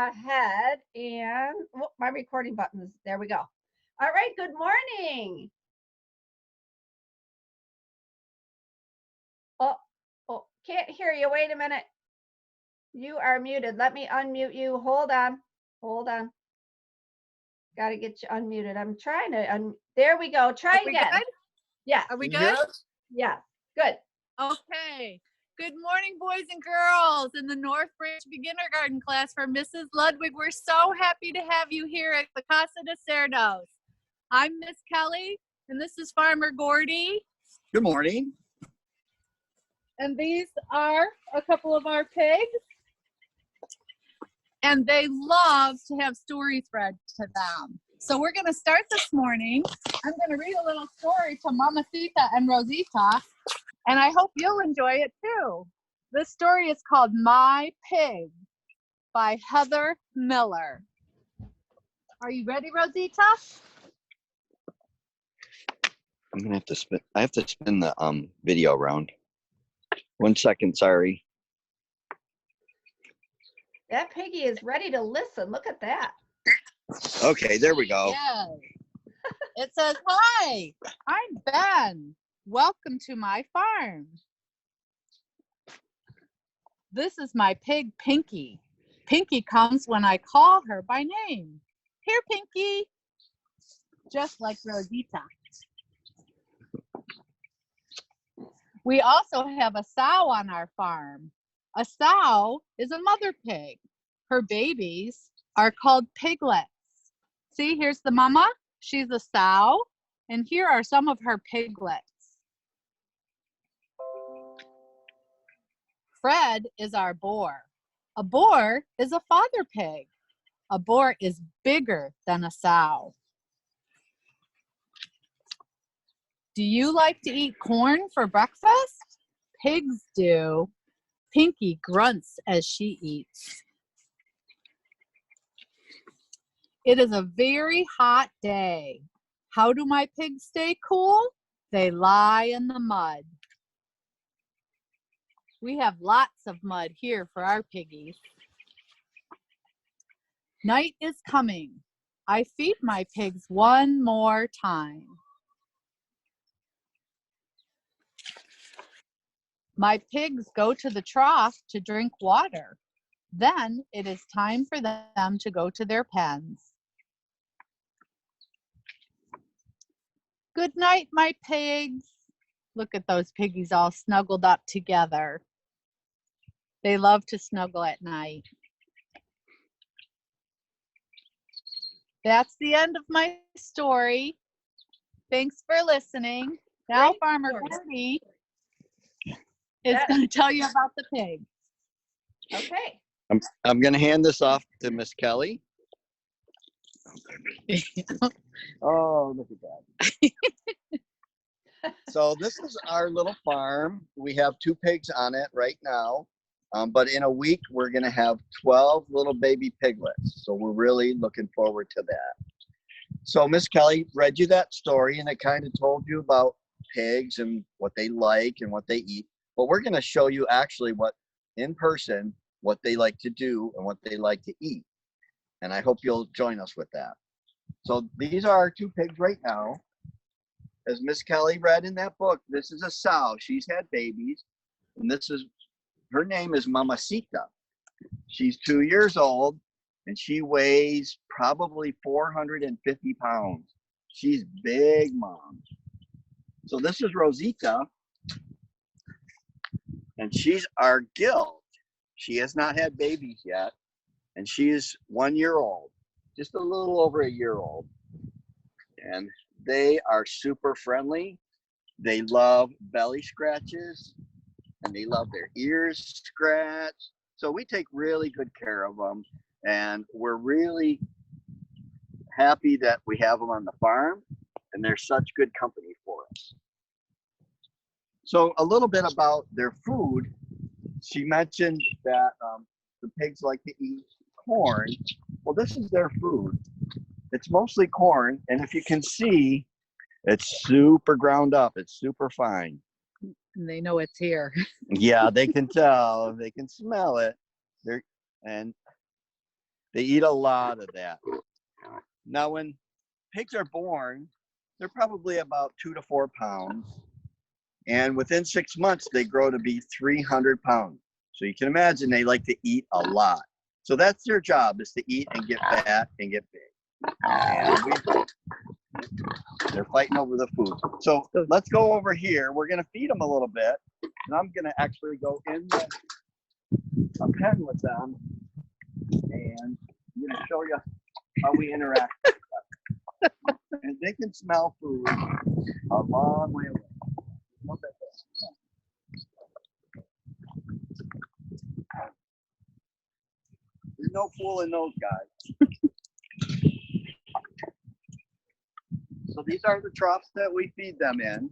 ahead and my recording buttons. There we go. All right. Good morning. Oh, can't hear you. Wait a minute. You are muted. Let me unmute you. Hold on. Hold on. Got to get you unmuted. I'm trying to. There we go. Try again. Good? Yeah. Are we good? Yeah. Good. Okay. Good morning, boys and girls in the North Branch Beginner Garden class for Mrs. Ludwig. We're so happy to have you here at the Casa de Cerdos. I'm Miss Kelly, and this is Farmer Gordy. Good morning. And these are a couple of our pigs. And they love to have stories read to them. So we're going to start this morning. I'm going to read a little story to Mamacita and Rosita, and I hope you'll enjoy it too. This story is called My Pig by Heather Miller. Are you ready, Rosita? I'm going to have to spin. I have to spin the video around. 1 second, sorry. That piggy is ready to listen. Look at that. Okay, there we go. Yes. It says, "Hi, I'm Ben. Welcome to my farm. This is my pig, Pinky. Pinky comes when I call her by name. Here, Pinky." Just like Rosita. We also have a sow on our farm. A sow is a mother pig. Her babies are called piglets. See, here's the mama. She's a sow. And here are some of her piglets. Fred is our boar. A boar is a father pig. A boar is bigger than a sow. Do you like to eat corn for breakfast? Pigs do. Pinky grunts as she eats. It is a very hot day. How do my pigs stay cool? They lie in the mud. We have lots of mud here for our piggies. Night is coming. I feed my pigs one more time. My pigs go to the trough to drink water. Then it is time for them to go to their pens. Good night, my pigs. Look at those piggies all snuggled up together. They love to snuggle at night. That's the end of my story. Thanks for listening. Now Farmer Gordy is going to tell you about the pig. Okay. I'm going to hand this off to Miss Kelly. Oh, look at that. So this is our little farm. We have 2 pigs on it right now. But in a week, we're going to have 12 little baby piglets. So we're really looking forward to that. So Miss Kelly read you that story, and it kind of told you about pigs and what they like and what they eat. But we're going to show you actually in person, what they like to do and what they like to eat. And I hope you'll join us with that. So these are our 2 pigs right now. As Miss Kelly read in that book, this is a sow. She's had babies. And her name is Mamacita. She's 2 years old, and she weighs probably 450 pounds. She's big, Mom. So this is Rosita, and she's our gilt. She has not had babies yet, and she is 1 year old, just a little over a year old. And they are super friendly. They love belly scratches, and they love their ears scratched. So we take really good care of them, and we're really happy that we have them on the farm, and they're such good company for us. So a little bit about their food. She mentioned that the pigs like to eat corn. Well, this is their food. It's mostly corn, and if you can see, it's super ground up. It's super fine. And they know it's here. Yeah, they can tell. They can smell it. They eat a lot of that. Now, when pigs are born, they're probably about 2 to 4 pounds. And within 6 months, they grow to be 300 pounds. So you can imagine they like to eat a lot. So that's their job, is to eat and get fat and get big. And they're fighting over the food. So let's go over here. We're going to feed them a little bit. And I'm going to actually go in a pen with them. And I'm going to show you how we interact with them. And they can smell food a long way away. Look at this. There's no fooling those guys. So these are the troughs that we feed them in.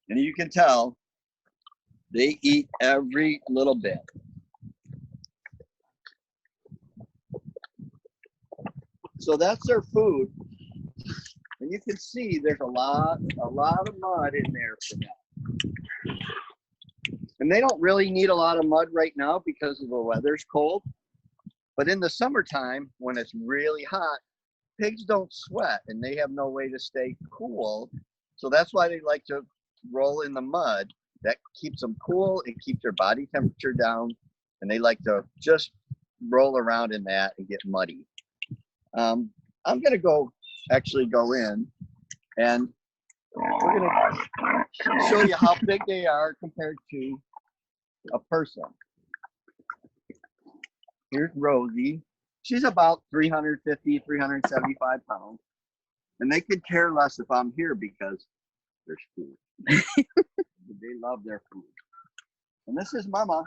And you can tell they eat every little bit. So that's their food. And you can see there's a lot of mud in there for them. And they don't really need a lot of mud right now because the weather's cold. But in the summertime, when it's really hot, pigs don't sweat and they have no way to stay cool. So that's why they like to roll in the mud. That keeps them cool and keeps their body temperature down. And they like to just roll around in that and get muddy. I'm going to actually go in and we're going to show you how big they are compared to a person. Here's Rosie. She's about 350, 375 pounds. And they could care less if I'm here because there's food. They love their food. And this is Mama.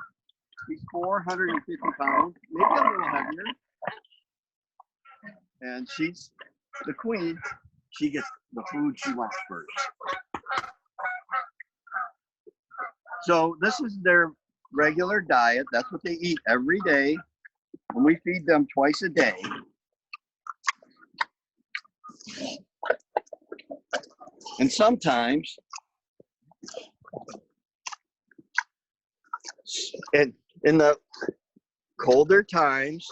She's 450 pounds, maybe a little heavier. And she's the queen. She gets the food she wants first. So this is their regular diet. That's what they eat every day. And we feed them twice a day. And sometimes, in the colder times,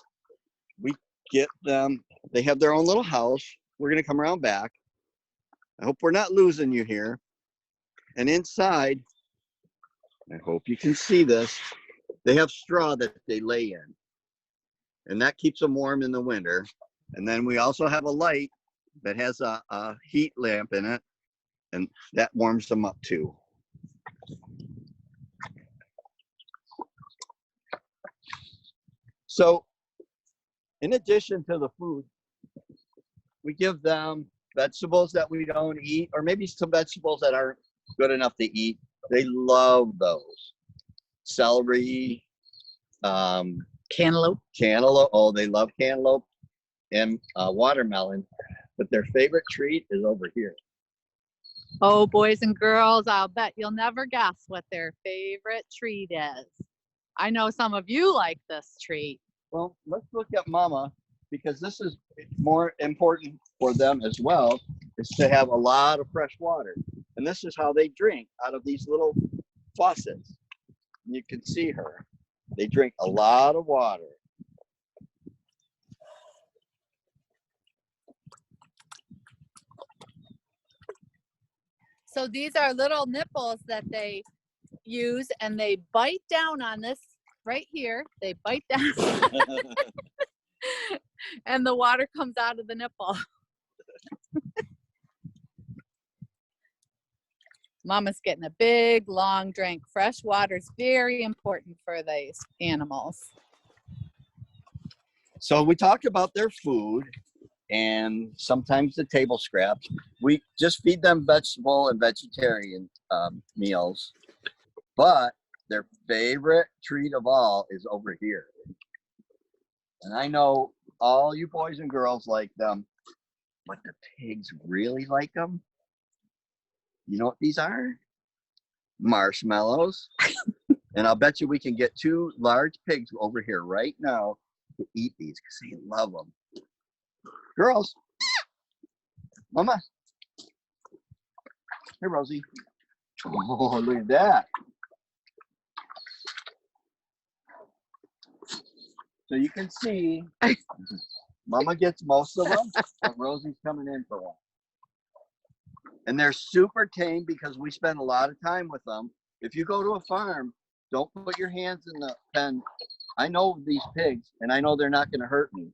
we get them, they have their own little house. We're going to come around back. I hope we're not losing you here. And inside, I hope you can see this, they have straw that they lay in. And that keeps them warm in the winter. And then we also have a light that has a heat lamp in it, and that warms them up too. So in addition to the food, we give them vegetables that we don't eat, or maybe some vegetables that aren't good enough to eat. They love those. Celery, Cantaloupe. cantaloupe. Oh, they love cantaloupe and watermelon. But their favorite treat is over here. Oh, boys and girls, I'll bet you'll never guess what their favorite treat is. I know some of you like this treat. Well, let's look at Mama, because this is more important for them as well, is to have a lot of fresh water. And this is how they drink, out of these little faucets. You can see her. They drink a lot of water. So these are little nipples that they use, and they bite down on this right here. They bite down and the water comes out of the nipple. Mama's getting a big, long drink. Fresh water is very important for these animals. So we talked about their food and sometimes the table scraps. We just feed them vegetable and vegetarian meals, but their favorite treat of all is over here. And I know all you boys and girls like them, but the pigs really like them. You know what these are? Marshmallows. And I'll bet you we can get 2 large pigs over here right now to eat these because they love them. Girls, Mama. Here, Rosie. Oh, look at that. So you can see, Mama gets most of them, but Rosie's coming in for one. And they're super tame because we spend a lot of time with them. If you go to a farm, don't put your hands in the pen. I know these pigs, and I know they're not going to hurt me.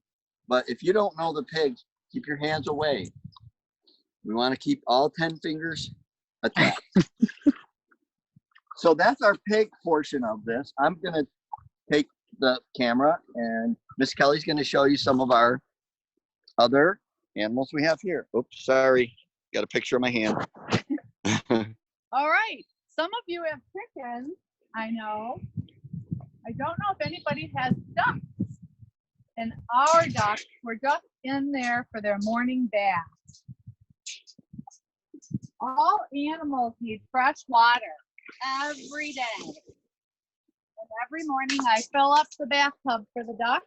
But if you don't know the pigs, keep your hands away. We want to keep all 10 fingers attached. So that's our pig portion of this. I'm going to take the camera, and Miss Kelly's going to show you some of our other animals we have here. Oops, sorry. Got a picture of my hand. All right. Some of you have chickens, I know. I don't know if anybody has ducks. And our ducks were just in there for their morning bath. All animals need fresh water every day. And every morning I fill up the bathtub for the ducks,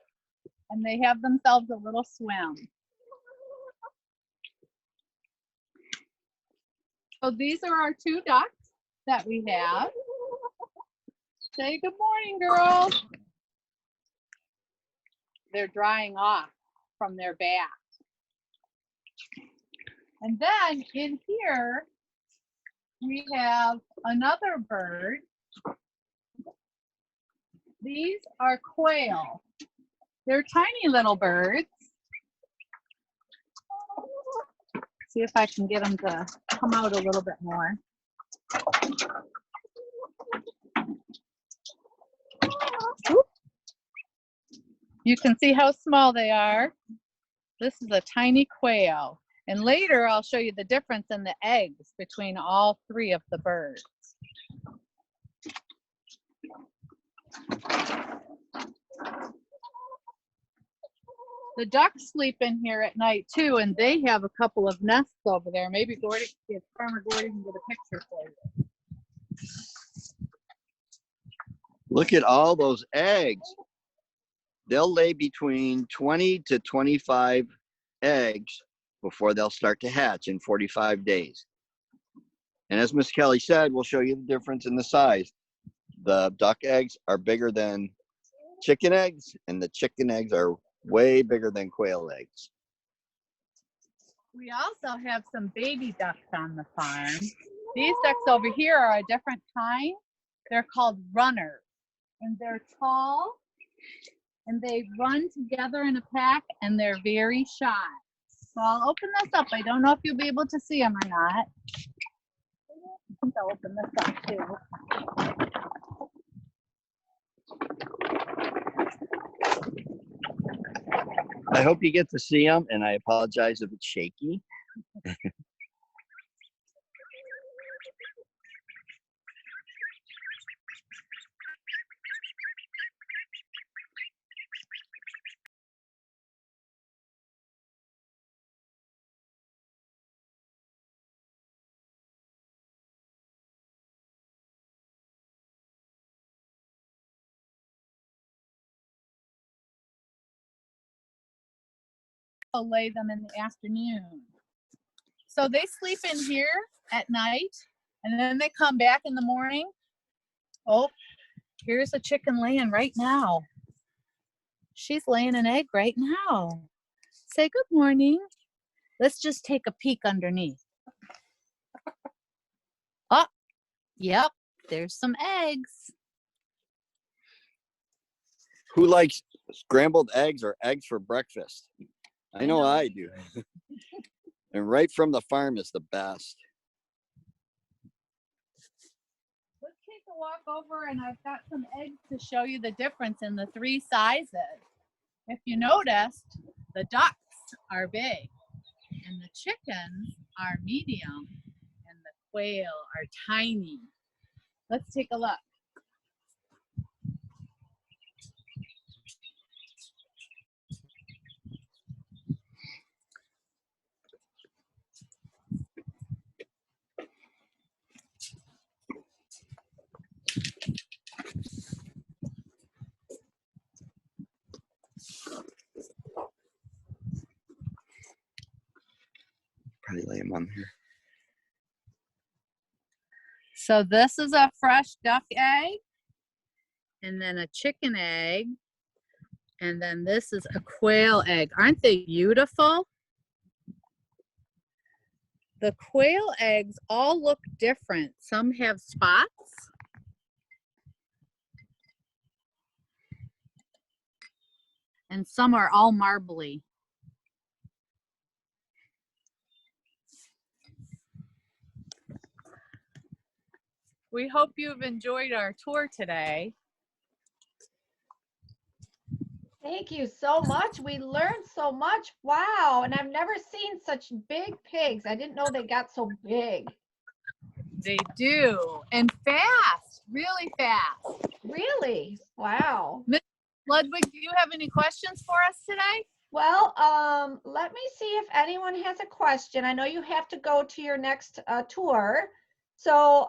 and they have themselves a little swim. So these are our two ducks that we have. Say good morning, girls. They're drying off from their bath. And then in here, we have another bird. These are quail. They're tiny little birds. See if I can get them to come out a little bit more. Oop. You can see how small they are. This is a tiny quail. And later I'll show you the difference in the eggs between all three of the birds. The ducks sleep in here at night too, and they have a couple of nests over there. Maybe Gordy, if Farmer Gordy can get a picture for you. Look at all those eggs. They'll lay between 20 to 25 eggs before they'll start to hatch in 45 days. And as Miss Kelly said, we'll show you the difference in the size. The duck eggs are bigger than chicken eggs, and the chicken eggs are way bigger than quail eggs. We also have some baby ducks on the farm. These ducks over here are a different kind. They're called runners, and they're tall, and they run together in a pack, and they're very shy. So I'll open this up. I don't know if you'll be able to see them or not. I think I'll open this up too. I hope you get to see them, and I apologize if it's shaky. I'll lay them in the afternoon. So they sleep in here at night, and then they come back in the morning. Oh, here's a chicken laying right now. She's laying an egg right now. Say good morning. Let's just take a peek underneath. Oh, yep, there's some eggs. Who likes scrambled eggs or eggs for breakfast? I know I do. And right from the farm is the best. Let's take a walk over, and I've got some eggs to show you the difference in the three sizes. If you noticed, the ducks are big, and the chickens are medium, and the quail are tiny. Let's take a look. Probably lay them on here. So this is a fresh duck egg, and then a chicken egg, And then this is a quail egg. Aren't they beautiful? The quail eggs all look different. Some have spots. And some are all marbly. We hope you've enjoyed our tour today. Thank you so much. We learned so much. Wow. And I've never seen such big pigs. I didn't know they got so big. They do. And fast, really fast. Really? Wow. Ludwig, do you have any questions for us today? Well, let me see if anyone has a question. I know you have to go to your next tour. So,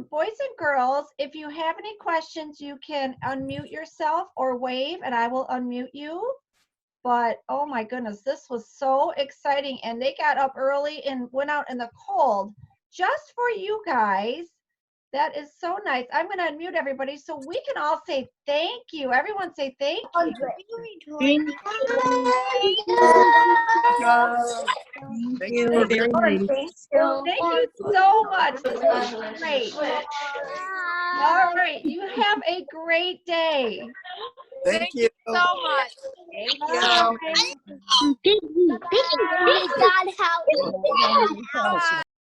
boys and girls, if you have any questions, you can unmute yourself or wave and I will unmute you. But oh my goodness, this was so exciting. And they got up early and went out in the cold just for you guys. That is so nice. I'm going to unmute everybody so we can all say thank you. Everyone say thank you. Thank you. Thank you so much. This was great. All right. You have a great day. Thank you so much. Bye. God help me. Bye.